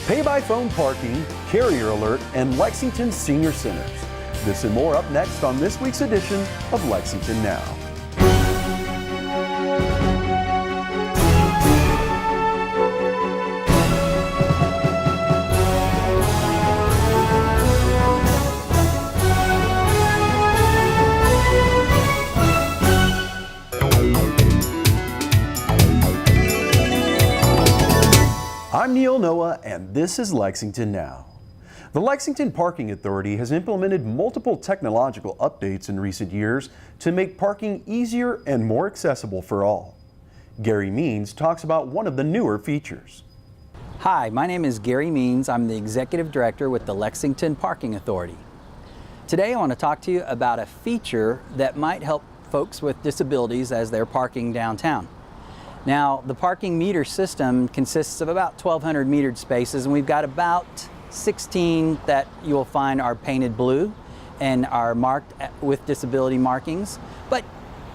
Pay-by-phone parking, carrier alert, and Lexington Senior Centers. This and more up next on this week's edition of Lexington Now. I'm Neil Noah, and this is Lexington Now. The Lexington Parking Authority has implemented multiple technological updates in recent years to make parking easier and more accessible for all. Gary Means talks about one of the newer features. Hi, my name is Gary Means. I'm the Executive Director with the Lexington Parking Authority. Today I want to talk to you about a feature that might help folks with disabilities as they're parking downtown. Now, the parking meter system consists of about 1,200 metered spaces, and we've got about 16 that you'll find are painted blue and are marked with disability markings. But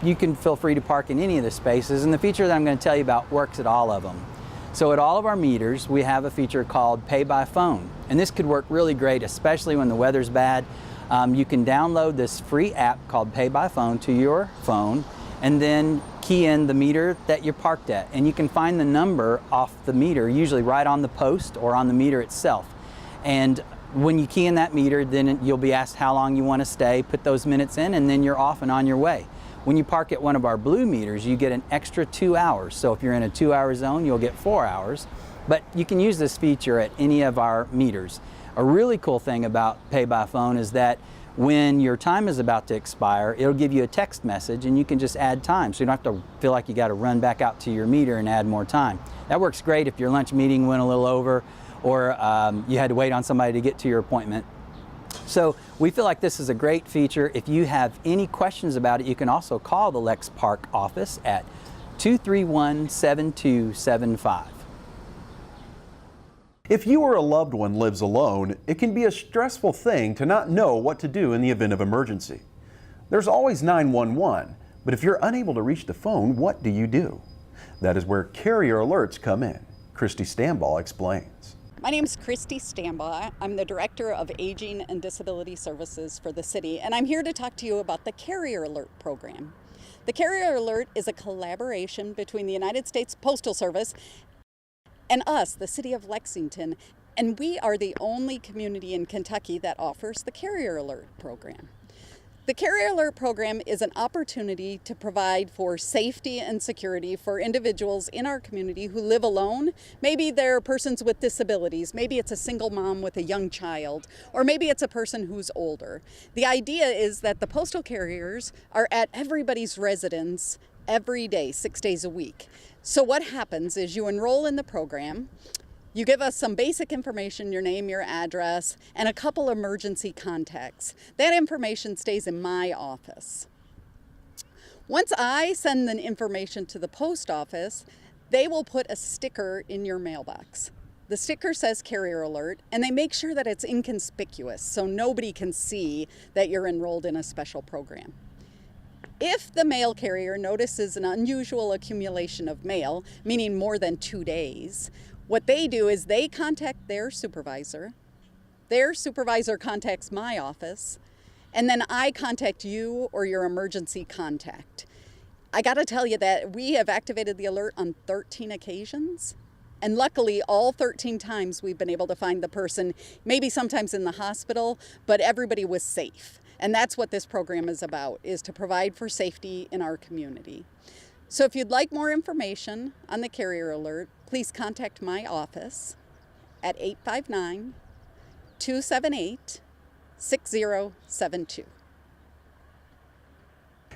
you can feel free to park in any of the spaces, and the feature that I'm going to tell you about works at all of them. So at all of our meters, we have a feature called Pay by Phone, and this could work really great, especially when the weather's bad. You can download this free app called Pay by Phone to your phone, and then key in the meter that you're parked at. And you can find the number off the meter, usually right on the post or on the meter itself. And when you key in that meter, then you'll be asked how long you want to stay, put those minutes in, and then you're off and on your way. When you park at one of our blue meters, you get an extra 2 hours. So if you're in a 2-hour zone, you'll get 4 hours. But you can use this feature at any of our meters. A really cool thing about Pay by Phone is that when your time is about to expire, it'll give you a text message and you can just add time. So you don't have to feel like you got to run back out to your meter and add more time. That works great if your lunch meeting went a little over, or you had to wait on somebody to get to your appointment. So we feel like this is a great feature. If you have any questions about it, you can also call the Lex Park office at 231-7275. If you or a loved one lives alone, it can be a stressful thing to not know what to do in the event of emergency. There's always 911, but if you're unable to reach the phone, what do you do? That is where carrier alerts come in. Christy Stambaugh explains. My name is Christy Stambaugh. I'm the Director of Aging and Disability Services for the city, and I'm here to talk to you about the Carrier Alert program. The Carrier Alert is a collaboration between the United States Postal Service and us, the City of Lexington, and we are the only community in Kentucky that offers the Carrier Alert program. The Carrier Alert program is an opportunity to provide for safety and security for individuals in our community who live alone. Maybe they're persons with disabilities, maybe it's a single mom with a young child, or maybe it's a person who's older. The idea is that the postal carriers are at everybody's residence every day, 6 days a week. So what happens is you enroll in the program, you give us some basic information, your name, your address, and a couple emergency contacts. That information stays in my office. Once I send the information to the post office, they will put a sticker in your mailbox. The sticker says Carrier Alert, and they make sure that it's inconspicuous so nobody can see that you're enrolled in a special program. If the mail carrier notices an unusual accumulation of mail, meaning more than 2 days, what they do is they contact their supervisor contacts my office, and then I contact you or your emergency contact. I gotta tell you that we have activated the alert on 13 occasions, and luckily all 13 times we've been able to find the person, maybe sometimes in the hospital, but everybody was safe. And that's what this program is about, is to provide for safety in our community. So if you'd like more information on the Carrier Alert, please contact my office at 859-278-6072.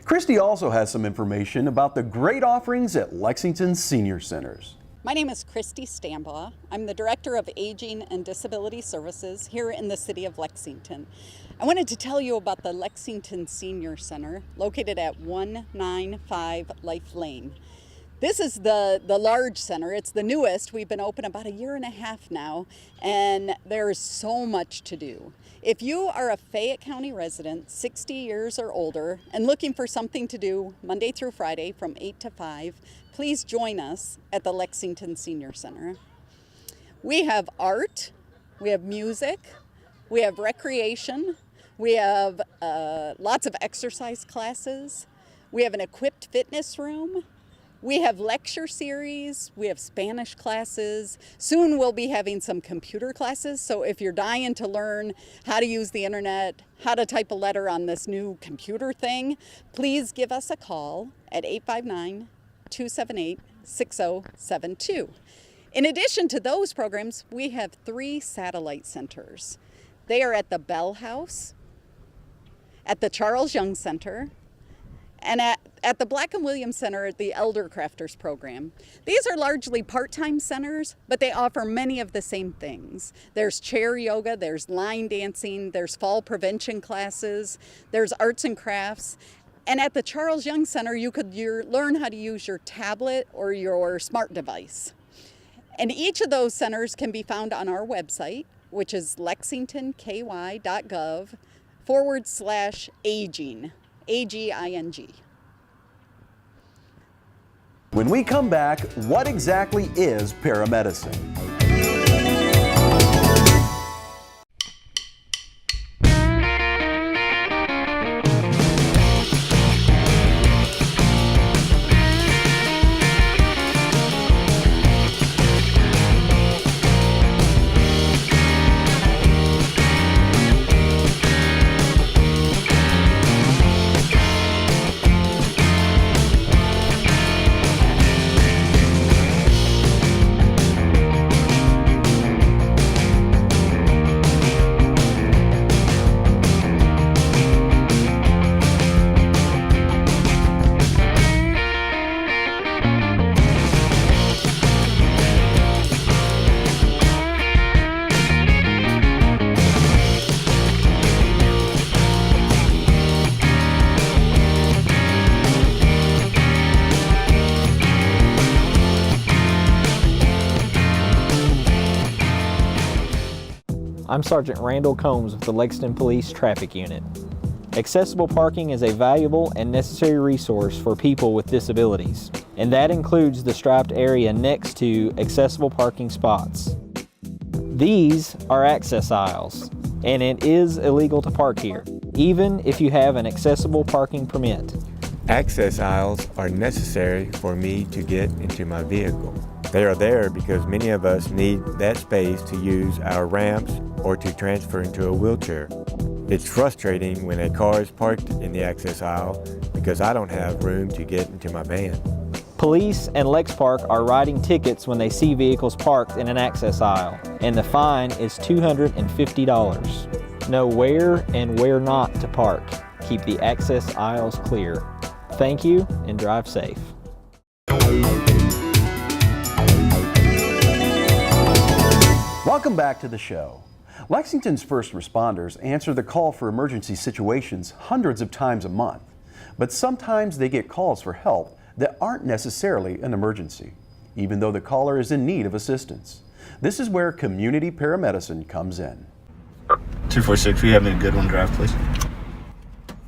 Christy also has some information about the great offerings at Lexington Senior Centers. My name is Christy Stambaugh. I'm the Director of Aging and Disability Services here in the City of Lexington. I wanted to tell you about the Lexington Senior Center located at 195 Life Lane. This is the large center. It's the newest. We've been open about 1.5 years now, and there's so much to do. If you are a Fayette County resident, 60 years or older, and looking for something to do Monday through Friday from 8 to 5, please join us at the Lexington Senior Center. We have art, we have music, we have recreation, we have lots of exercise classes, we have an equipped fitness room, we have lecture series, we have Spanish classes. Soon we'll be having some computer classes, so if you're dying to learn how to use the internet, how to type a letter on this new computer thing, please give us a call at 859-278-6072. In addition to those programs, we have 3 satellite centers. They are at the Bell House, at the Charles Young Center, and at the Black and Williams Center at the Elder Crafters program. These are largely part-time centers, but they offer many of the same things. There's chair yoga, there's line dancing, there's fall prevention classes, there's arts and crafts. And at the Charles Young Center, you could learn how to use your tablet or your smart device. And each of those centers can be found on our website, which is lexingtonky.gov/aging, AGING. When we come back, what exactly is paramedicine? I'm Sergeant Randall Combs with the Lexington Police Traffic Unit. Accessible parking is a valuable and necessary resource for people with disabilities, and that includes the striped area next to accessible parking spots. These are access aisles, and it is illegal to park here, even if you have an accessible parking permit. Access aisles are necessary for me to get into my vehicle. They are there because many of us need that space to use our ramps or to transfer into a wheelchair. It's frustrating when a car is parked in the access aisle because I don't have room to get into my van. Police and LexPark are writing tickets when they see vehicles parked in an access aisle, and the fine is $250. Know where and where not to park. Keep the access aisles clear. Thank you and drive safe. Welcome back to the show. Lexington's first responders answer the call for emergency situations hundreds of times a month, but sometimes they get calls for help that aren't necessarily an emergency, even though the caller is in need of assistance. This is where community paramedicine comes in. 246, we have a good one, drive please.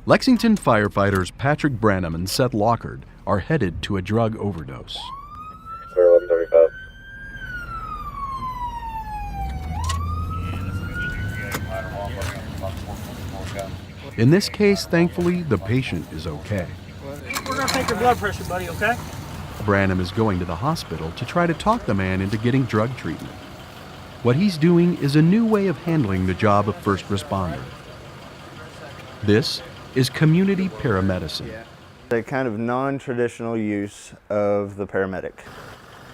Lexington firefighters Patrick Branham and Seth Lockard are headed to a drug overdose. Sir, 1135. In this case, thankfully, the patient is okay. We're gonna take your blood pressure, buddy, okay? Branham is going to the hospital to try to talk the man into getting drug treatment. What he's doing is a new way of handling the job of first responder. This is community paramedicine. A kind of non-traditional use of the paramedic.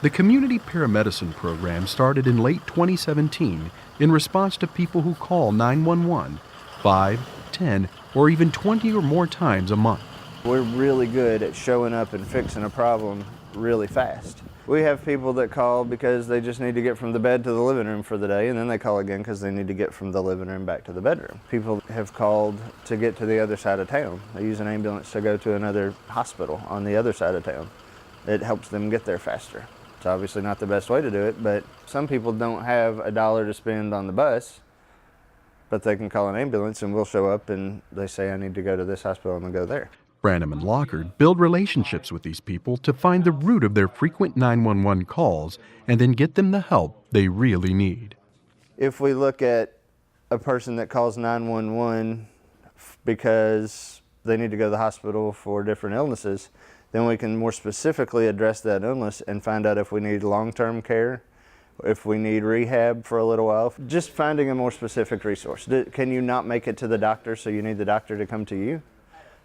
The community paramedicine program started in late 2017 in response to people who call 911 5, 10, or even 20 or more times a month. We're really good at showing up and fixing a problem really fast. We have people that call because they just need to get from the bed to the living room for the day, and then they call again because they need to get from the living room back to the bedroom. People have called to get to the other side of town. They use an ambulance to go to another hospital on the other side of town. It helps them get there faster. It's obviously not the best way to do it, but some people don't have $1 to spend on the bus, but they can call an ambulance and we'll show up and they say, I need to go to this hospital, and they'll go there. Branham and Lockard build relationships with these people to find the root of their frequent 911 calls and then get them the help they really need. If we look at a person that calls 911 because they need to go to the hospital for different illnesses, then we can more specifically address that illness and find out if we need long-term care, if we need rehab for a little while. Just finding a more specific resource. Can you not make it to the doctor, so you need the doctor to come to you?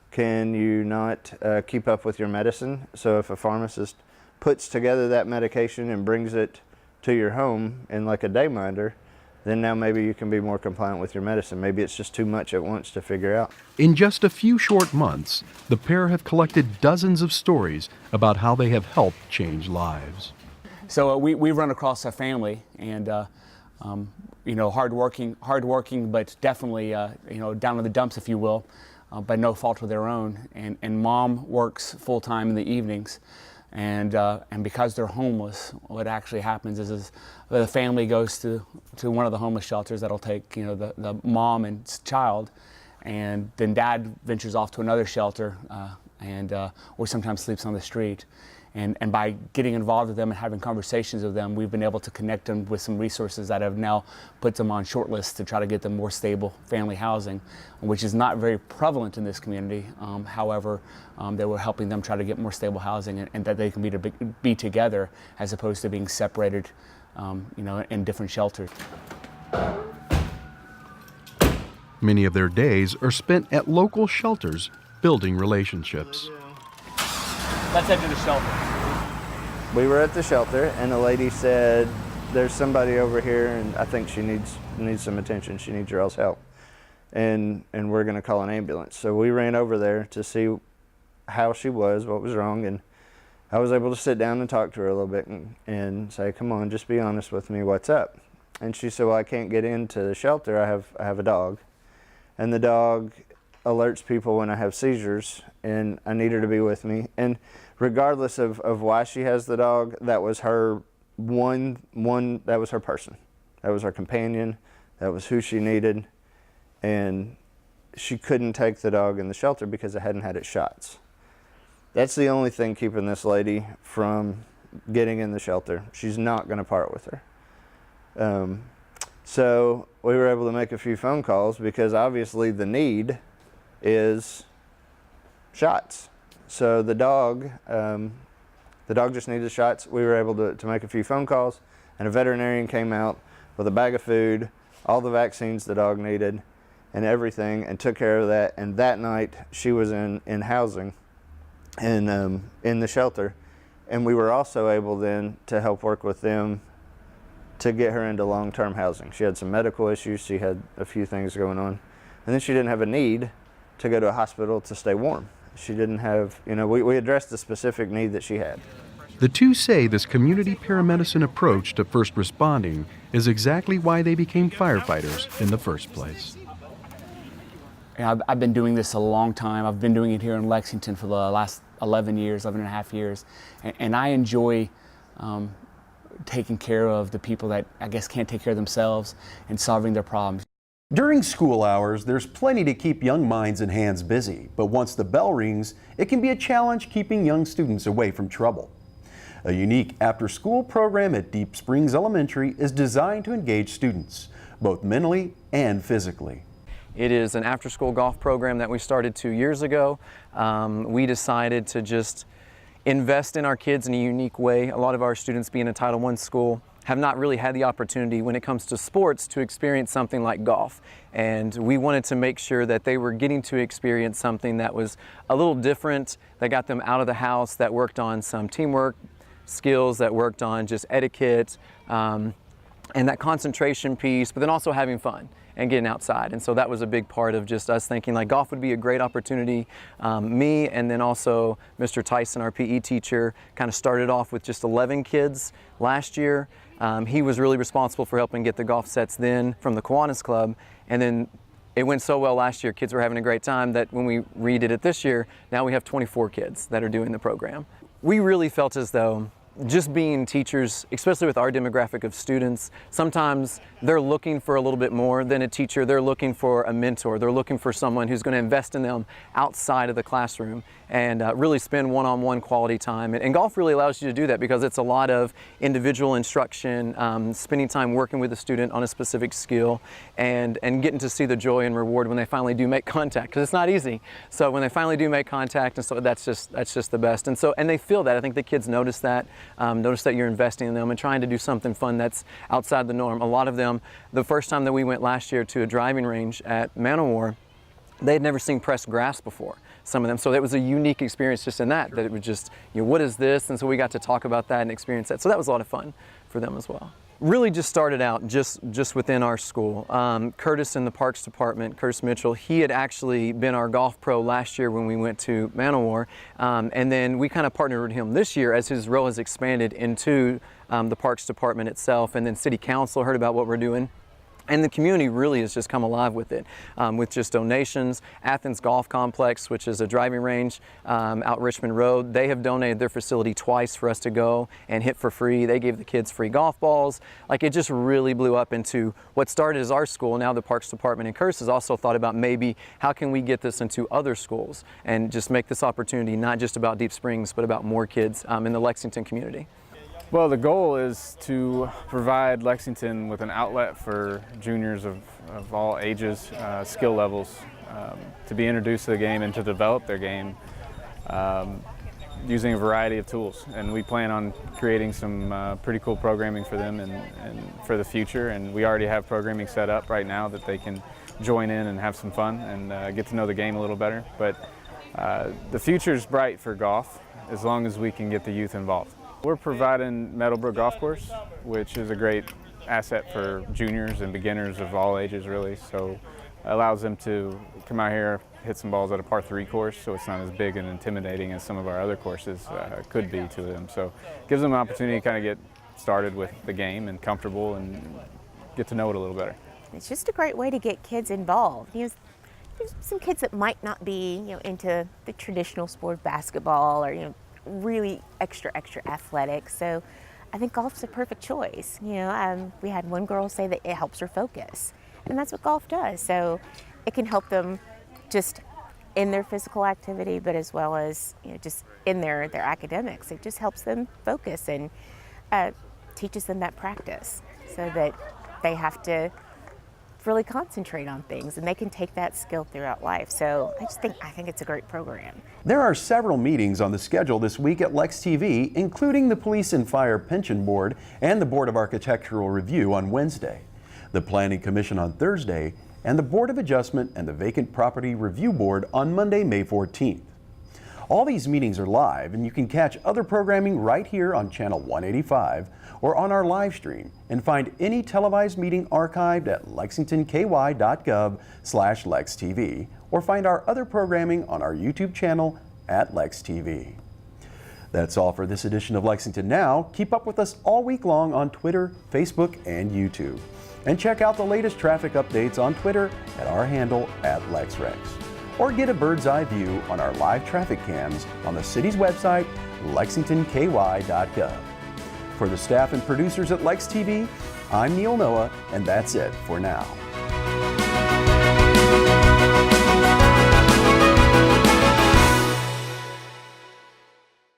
Can you not keep up with your medicine? So if a pharmacist puts together that medication and brings it to your home in like a day minder, then now maybe you can be more compliant with your medicine. Maybe it's just too much at once to figure out. In just a few short months, the pair have collected dozens of stories about how they have helped change lives. So we run across a family, and you know, hardworking, but definitely you know, down in the dumps, if you will, by no fault of their own. And mom works full time in the evenings, and because they're homeless, what actually happens is the family goes to one of the homeless shelters that'll take, you know, the mom and child, and then dad ventures off to another shelter, or sometimes sleeps on the street. And by getting involved with them and having conversations with them, we've been able to connect them with some resources that have now put them on short lists to try to get them more stable family housing, which is not very prevalent in this community. However, they were helping them try to get more stable housing, and that they can be together as opposed to being separated, you know, in different shelters. Many of their days are spent at local shelters building relationships. Let's head to the shelter. We were at the shelter, and a lady said, "There's somebody over here, and I think she needs some attention. She needs your all's help, and we're going to call an ambulance." So we ran over there to see how she was, what was wrong, and I was able to sit down and talk to her a little bit and say, "Come on, just be honest with me. What's up?" And she said, "Well, I can't get into the shelter. I have a dog, and the dog alerts people when I have seizures, and I need her to be with me." And regardless of why she has the dog, that was her that was her person. That was her companion. That was who she needed. And she couldn't take the dog in the shelter because it hadn't had its shots. That's the only thing keeping this lady from getting in the shelter. She's not going to part with her. So we were able to make a few phone calls because obviously the need is shots. So the dog just needed shots. We were able to make a few phone calls, and a veterinarian came out with a bag of food, all the vaccines the dog needed, and everything, and took care of that. And that night she was in housing and in the shelter, and we were also able then to help work with them to get her into long-term housing. She had some medical issues. She had a few things going on, and then she didn't have a need to go to a hospital to stay warm. She didn't have, you know, we addressed the specific need that she had. The two say this community paramedicine approach to first responding is exactly why they became firefighters in the first place. I've been doing this a long time. I've been doing it here in Lexington for the last 11 and a half years. And I enjoy taking care of the people that I guess can't take care of themselves and solving their problems. During school hours, there's plenty to keep young minds and hands busy, but once the bell rings, it can be a challenge keeping young students away from trouble. A unique after-school program at Deep Springs Elementary is designed to engage students, both mentally and physically. It is an after-school golf program that we started 2 years ago. We decided to just invest in our kids in a unique way. A lot of our students, being a Title I school, have not really had the opportunity when it comes to sports to experience something like golf. And we wanted to make sure that they were getting to experience something that was a little different, that got them out of the house, that worked on some teamwork skills, that worked on just etiquette, and that concentration piece, but then also having fun and getting outside. And so that was a big part of just us thinking like golf would be a great opportunity. Me and then also Mr. Tyson, our PE teacher, kind of started off with just 11 kids last year. He was really responsible for helping get the golf sets then from the Kiwanis Club. And then it went so well last year, kids were having a great time, that when we redid it this year, now we have 24 kids that are doing the program. We really felt as though just being teachers, especially with our demographic of students, sometimes they're looking for a little bit more than a teacher. They're looking for a mentor. They're looking for someone who's going to invest in them outside of the classroom and really spend one-on-one quality time. And golf really allows you to do that because it's a lot of individual instruction, spending time working with a student on a specific skill, and getting to see the joy and reward when they finally do make contact, because it's not easy. So when they finally do make contact, and so that's just the best. And they feel that. I think the kids notice that you're investing in them and trying to do something fun that's outside the norm. A lot of them, the first time that we went last year to a driving range at Manowar, they had never seen pressed grass before, some of them. So it was a unique experience just in that it was just, what is this? And so we got to talk about that and experience that. So that was a lot of fun for them as well. Really just started out just within our school. Curtis in the Parks Department, Curtis Mitchell, he had actually been our golf pro last year when we went to Manowar. And then we kind of partnered with him this year as his role has expanded into the Parks Department itself. And then City Council heard about what we're doing. And the community really has just come alive with it, with just donations. Athens Golf Complex, which is a driving range out Richmond Road, they have donated their facility twice for us to go and hit for free. They gave the kids free golf balls. Like, it just really blew up into what started as our school. Now the Parks Department and Curtis has also thought about maybe how can we get this into other schools and just make this opportunity not just about Deep Springs, but about more kids in the Lexington community. Well, the goal is to provide Lexington with an outlet for juniors of all ages, skill levels, to be introduced to the game and to develop their game using a variety of tools. And we plan on creating some pretty cool programming for them and for the future. And we already have programming set up right now that they can join in and have some fun and get to know the game a little better. But the future is bright for golf as long as we can get the youth involved. We're providing Meadowbrook Golf Course, which is a great asset for juniors and beginners of all ages, really. So it allows them to come out here, hit some balls at a par 3 course, so it's not as big and intimidating as some of our other courses could be to them. So it gives them an opportunity to kind of get started with the game and comfortable and get to know it a little better. It's just a great way to get kids involved. There's some kids that might not be, into the traditional sport of basketball or, really extra athletic. So I think golf's a perfect choice. We had one girl say that it helps her focus, and that's what golf does. So it can help them just in their physical activity, but as well as just in their academics. It just helps them focus and teaches them that practice, so that they have to really concentrate on things and they can take that skill throughout life. So I think it's a great program. There are several meetings on the schedule this week at Lex TV, including the Police and Fire Pension Board and the Board of Architectural Review on Wednesday, the Planning Commission on Thursday, and the Board of Adjustment and the Vacant Property Review Board on Monday, May 14th. All these meetings are live, and you can catch other programming right here on Channel 185 or on our live stream, and find any televised meeting archived at lexingtonky.gov/LexTV, or find our other programming on our YouTube channel at LexTV. That's all for this edition of Lexington Now. Keep up with us all week long on Twitter, Facebook, and YouTube. And check out the latest traffic updates on Twitter at our handle @LexRex. Or get a bird's eye view on our live traffic cams on the city's website, lexingtonky.gov. For the staff and producers at Lex TV, I'm Neil Noah, and that's it for now.